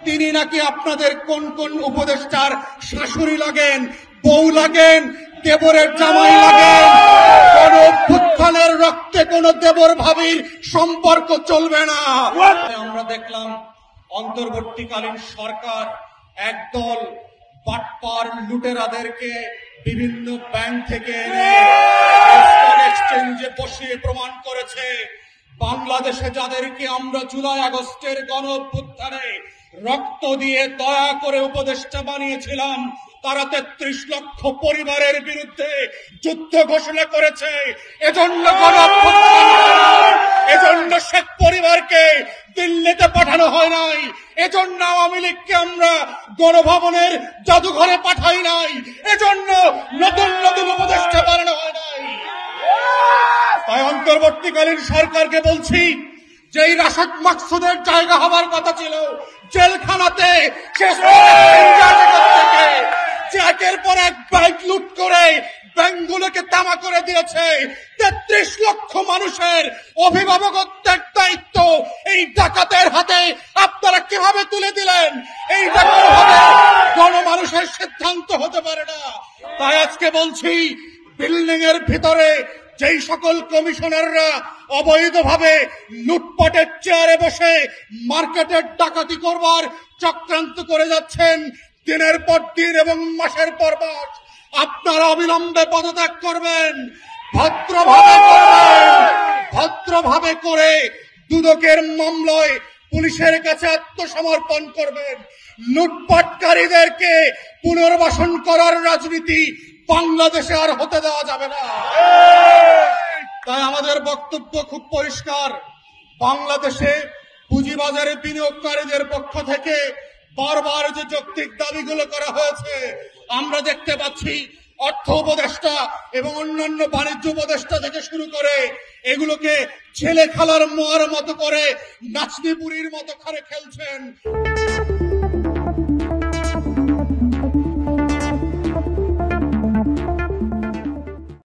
তিনি নাকি আপনাদের কোন কোন উপদেষ্টার শাশুড়ি লাগেন, বউ লাগেন, দেবরের জামাই লাগেন। কোন অভ্যুত্থানের রক্তে কোন দেবর ভাবির সম্পর্ক চলবে না। আমরা দেখলাম অন্তর্বর্তীকালীন সরকার একদল বাটপার লুটেরাদেরকে বিভিন্ন ব্যাংক থেকে এনে স্টক এক্সচেঞ্জে বসিয়ে প্রমাণ করেছে বাংলাদেশে যাদেরকে আমরা জুলাই আগস্টের গণ অভ্যুত্থানে রক্ত দিয়ে দয়া করে উপদেষ্টা বানিয়েছিলাম, তারা 33 লক্ষ পরিবারের বিরুদ্ধে যুদ্ধ ঘোষণা করেছে। এজন্য গণ অভ্যুত্থান, এজন্য শেখ পরিবারকে দিল্লিতে পাঠানো হয় নাই, এজন্য আওয়ামী লীগকে আমরা গণভবনের জাদুঘরে পাঠাই নাই, এজন্য নতুন নতুন উপদেষ্টা বানানো হয় নাই। তাই অন্তর্বর্তীকালীন সরকারকে বলছি, যেই রাশেদ মাকসুদের জায়গা হবার কথা ছিল জেলখানাতে, যে একের পর এক ব্যাংক লুট করে ব্যাংকগুলোকে তামা করে দিয়েছে, 33 লক্ষ মানুষের অভিভাবকত্বের দায়িত্ব এই ডাকাতের হাতে আপনারা কিভাবে তুলে দিলেন? এই ডাকাত গণমানুষের সিদ্ধান্ত হতে পারে না। তাই আজকে বলছি, বিল্ডিং এর ভিতরে যেই সকল কমিশনাররা অবৈধভাবে লুটপাটের চেয়ারে বসে মার্কেটের ডাকাতি করবার চক্রান্ত করে যাচ্ছেন দিনের পর দিন এবং মাসের পর মাস, আপনারা অবিলম্বে পদত্যাগ করবেন, ভদ্রভাবে করে দুদকের মামলায় পুলিশের কাছে আত্মসমর্পণ করবেন। লুটপাটকারীদেরকে পুনর্বাসন করার রাজনীতি বাংলাদেশে আর হতে দেওয়া যাবে না। তাই আমাদের বক্তব্য খুব পরিষ্কার, বাংলাদেশে পুঁজিবাজারে বিনিয়োগকারীদের পক্ষ থেকে বারবার যে যৌক্তিক দাবিগুলো করা হয়েছে, আমরা দেখতে পাচ্ছি অর্থ উপদেষ্টা এবং অন্যান্য বাণিজ্য উপদেষ্টা থেকে শুরু করে এগুলোকে ছেলে খেলার মোয়ার মতো করে নাচনি বুড়ির মতো করে খেলছেন।